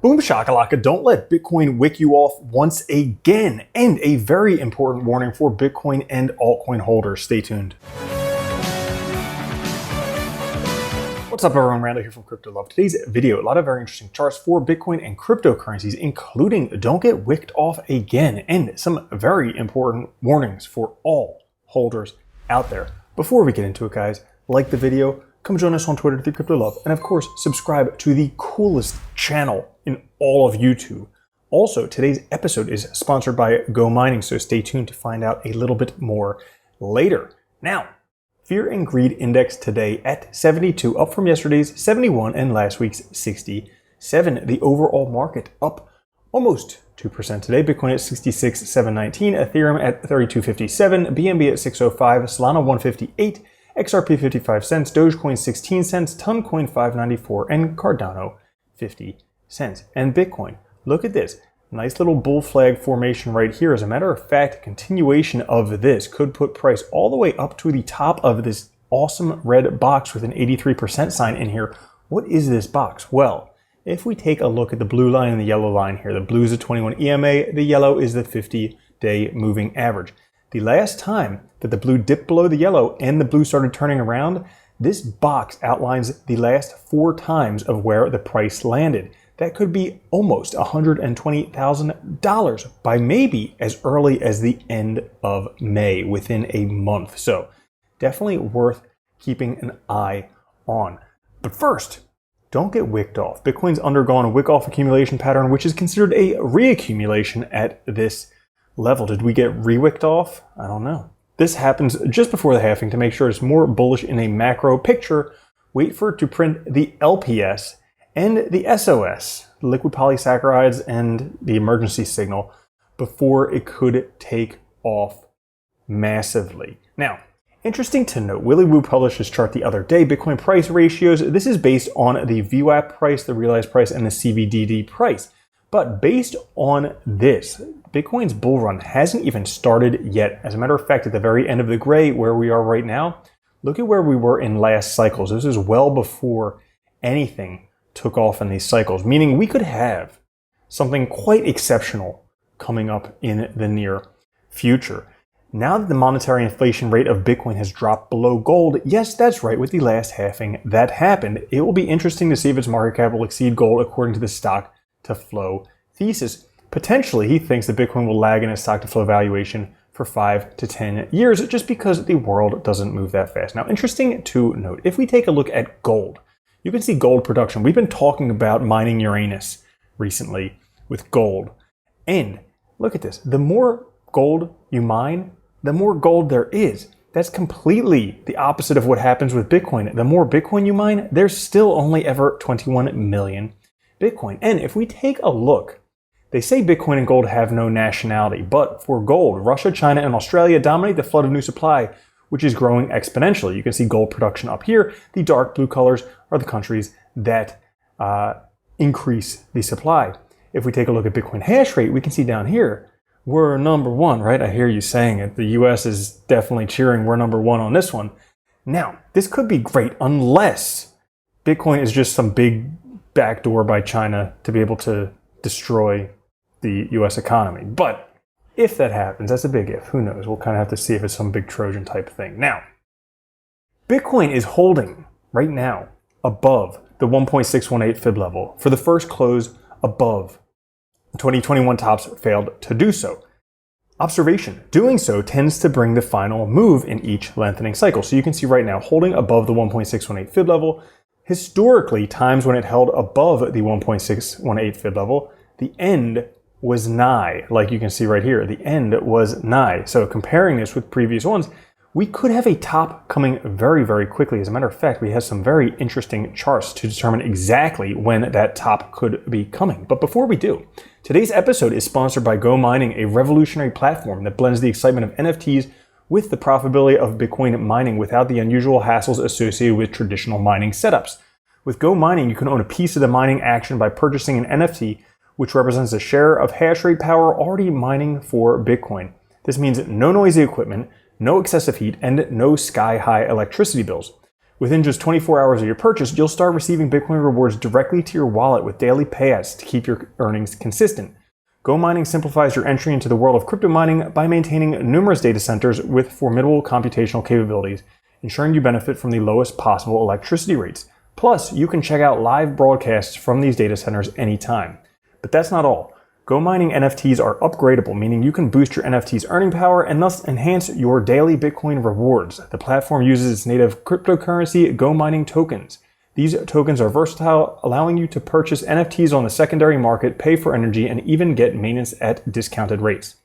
Boom shakalaka, don't let Bitcoin wick you off once again. And a very important warning for Bitcoin and altcoin holders. Stay tuned. What's up everyone, Randall here from Crypto Love. Today's video, a lot of very interesting charts for Bitcoin and cryptocurrencies, including don't get wicked off again, and some very important warnings for all holders out there. Before we get into it, guys, like the video, come join us on Twitter through Crypto Love, and of course, subscribe to the coolest channel in all of YouTube. Also, today's episode is sponsored by GoMining, so stay tuned to find out a little bit more later. Now, Fear and Greed Index today at 72, up from yesterday's 71 and last week's 67. The overall market up almost 2% today. Bitcoin at 66,719, Ethereum at 32.57, BNB at 605, Solana 158, XRP 55 cents, Dogecoin 16 cents, Toncoin 594, and Cardano 50 cents. And Bitcoin, look at this. Nice little bull flag formation right here. As a matter of fact, a continuation of this could put price all the way up to the top of this awesome red box with an 83% sign in here. What is this box? Well, if we take a look at the blue line and the yellow line here, the blue is the 21 EMA, the yellow is the 50-day moving average. The last time that the blue dipped below the yellow and the blue started turning around, this box outlines the last 4 times of where the price landed. That could be almost $120,000 by maybe as early as the end of May, within a month. So definitely worth keeping an eye on. But first, don't get wicked off. Bitcoin's undergone a Wickoff accumulation pattern, which is considered a reaccumulation at this level. Did we get re-wicked off? I don't know. This happens just before the halving to make sure it's more bullish in a macro picture. Wait for it to print the LPS and the SOS, the liquid polysaccharides and the emergency signal, before it could take off massively. Now, interesting to note, Willy Woo published this chart the other day, Bitcoin price ratios. This is based on the VWAP price, the realized price, and the CVDD price. But based on this, Bitcoin's bull run hasn't even started yet. As a matter of fact, at the very end of the gray, where we are right now, look at where we were in last cycles. This is well before anything took off in these cycles, meaning we could have something quite exceptional coming up in the near future. Now that the monetary inflation rate of Bitcoin has dropped below gold, yes, that's right, with the last halving that happened, it will be interesting to see if its market cap will exceed gold according to the stock to flow thesis. Potentially, he thinks that Bitcoin will lag in its stock to flow valuation for 5 to 10 years, just because the world doesn't move that fast. Now, interesting to note, if we take a look at gold, you can see gold production. We've been talking about mining Uranus recently with gold. And look at this. The more gold you mine, the more gold there is. That's completely the opposite of what happens with Bitcoin. The more Bitcoin you mine, there's still only ever 21 million Bitcoin. And if we take a look, they say Bitcoin and gold have no nationality, but for gold, Russia, China, and Australia dominate the flood of new supply, which is growing exponentially. You can see gold production up here. The dark blue colors are the countries that increase the supply. If we take a look at Bitcoin hash rate, we can see down here, we're number 1, right? I hear you saying it. The US is definitely cheering we're number 1 on this one. Now, this could be great unless Bitcoin is just some big backdoor by China to be able to destroy the US economy. But if that happens, that's a big if. Who knows? We'll kind of have to see if it's some big Trojan type thing. Now, Bitcoin is holding right now above the 1.618 fib level. For the first close above, the 2021 tops failed to do so. Observation, doing so tends to bring the final move in each lengthening cycle. So you can see right now, holding above the 1.618 fib level, historically, times when it held above the 1.618 fib level, the end was nigh. Like you can see right here, the end was nigh. So comparing this with previous ones, we could have a top coming very, very quickly. As a matter of fact, we have some very interesting charts to determine exactly when that top could be coming. But before we do, today's episode is sponsored by GoMining, a revolutionary platform that blends the excitement of NFTs with the profitability of Bitcoin mining without the unusual hassles associated with traditional mining setups. With GoMining, you can own a piece of the mining action by purchasing an NFT, which represents a share of hash rate power already mining for Bitcoin. This means no noisy equipment, no excessive heat, and no sky-high electricity bills. Within just 24 hours of your purchase, you'll start receiving Bitcoin rewards directly to your wallet with daily payouts to keep your earnings consistent. GoMining simplifies your entry into the world of crypto mining by maintaining numerous data centers with formidable computational capabilities, ensuring you benefit from the lowest possible electricity rates. Plus, you can check out live broadcasts from these data centers anytime. But that's not all. GoMining NFTs are upgradable, meaning you can boost your NFT's earning power and thus enhance your daily Bitcoin rewards. The platform uses its native cryptocurrency GoMining tokens. These tokens are versatile, allowing you to purchase NFTs on the secondary market, pay for energy, and even get maintenance at discounted rates.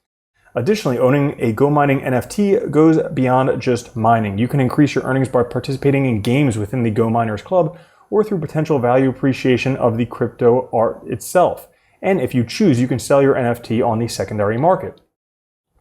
Additionally, owning a GoMining NFT goes beyond just mining. You can increase your earnings by participating in games within the GoMiners Club or through potential value appreciation of the crypto art itself. And if you choose, you can sell your NFT on the secondary market.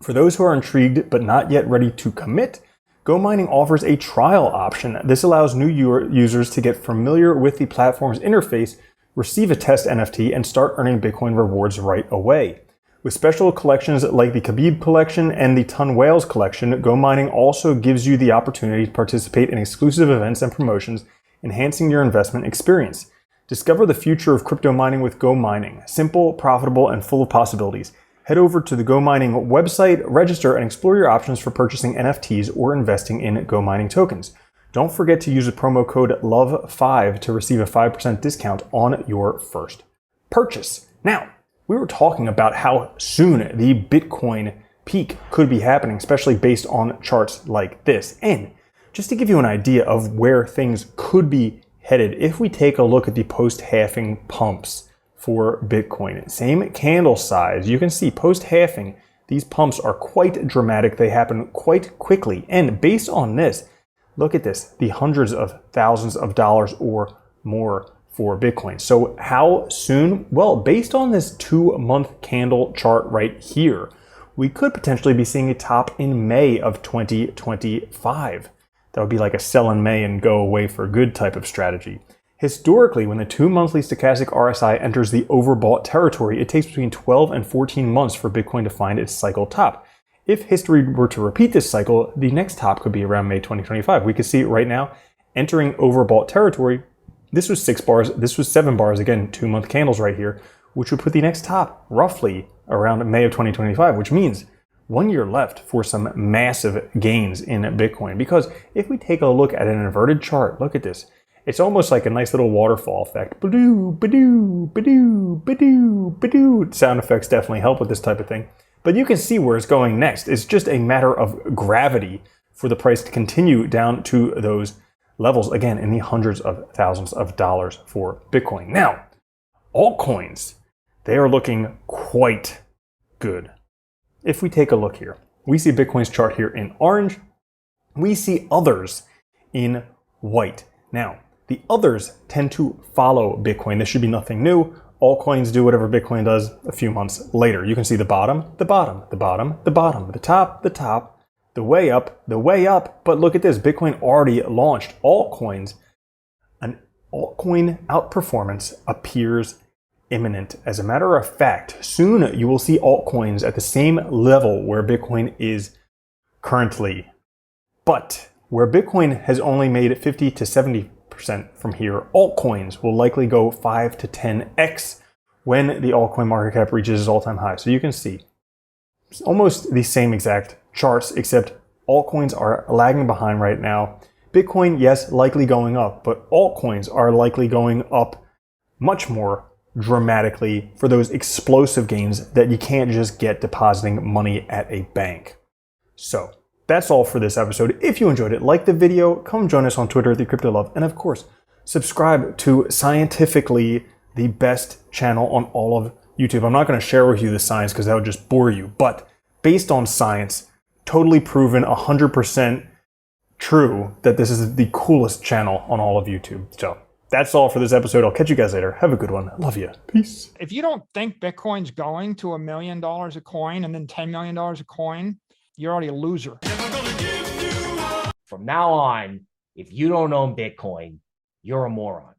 For those who are intrigued but not yet ready to commit, GoMining offers a trial option. This allows new users to get familiar with the platform's interface, receive a test NFT, and start earning Bitcoin rewards right away. With special collections like the Khabib collection and the Ton Whales collection, GoMining also gives you the opportunity to participate in exclusive events and promotions, enhancing your investment experience. Discover the future of crypto mining with GoMining. Simple, profitable, and full of possibilities. Head over to the GoMining website, register, and explore your options for purchasing NFTs or investing in GoMining tokens. Don't forget to use the promo code LOVE5 to receive a 5% discount on your first purchase. Now, we were talking about how soon the Bitcoin peak could be happening, especially based on charts like this. And just to give you an idea of where things could be headed, if we take a look at the post-halving pumps for Bitcoin, same candle size, you can see post-halving, these pumps are quite dramatic. They happen quite quickly. And based on this, look at this, the hundreds of thousands of dollars or more for Bitcoin. So how soon? Well, based on this 2-month candle chart right here, we could potentially be seeing a top in May of 2025. That would be like a sell in May and go away for good type of strategy. Historically, when the 2-monthly stochastic RSI enters the overbought territory, it takes between 12 and 14 months for Bitcoin to find its cycle top. If history were to repeat this cycle, the next top could be around May 2025. We can see it right now, entering overbought territory. This was 6 bars, this was 7 bars, again, 2-month candles right here, which would put the next top roughly around May of 2025, which means 1 year left for some massive gains in Bitcoin. Because if we take a look at an inverted chart, look at this. It's almost like a nice little waterfall effect. Badoo, badoo, badoo, badoo, badoo. Sound effects definitely help with this type of thing. But you can see where it's going next. It's just a matter of gravity for the price to continue down to those levels, again, in the hundreds of thousands of dollars for Bitcoin. Now, altcoins, they are looking quite good. If we take a look here, we see Bitcoin's chart here in orange. We see others in white. Now, the others tend to follow Bitcoin. This should be nothing new. Altcoins do whatever Bitcoin does a few months later. You can see the bottom, the bottom, the bottom, the bottom, the top, the way up, the way up. But look at this, Bitcoin already launched altcoins. An altcoin outperformance appears imminent. As a matter of fact, soon you will see altcoins at the same level where Bitcoin is currently. But where Bitcoin has only made 50 to 70% from here, altcoins will likely go 5 to 10x when the altcoin market cap reaches its all-time high. So you can see it's almost the same exact charts, except altcoins are lagging behind right now. Bitcoin, yes, likely going up, but altcoins are likely going up much more dramatically for those explosive gains that you can't just get depositing money at a bank. So that's all for this episode. If you enjoyed it, like the video, come join us on Twitter at @CryptoLove, and of course, subscribe to Scientifically, the best channel on all of YouTube. I'm not going to share with you the science because that would just bore you, but based on science, totally proven, 100% true that this is the coolest channel on all of YouTube. So that's all for this episode. I'll catch you guys later. Have a good one. Love you. Peace. If you don't think Bitcoin's going to $1 million a coin and then $10 million a coin, you're already a loser. From now on, if you don't own Bitcoin, you're a moron.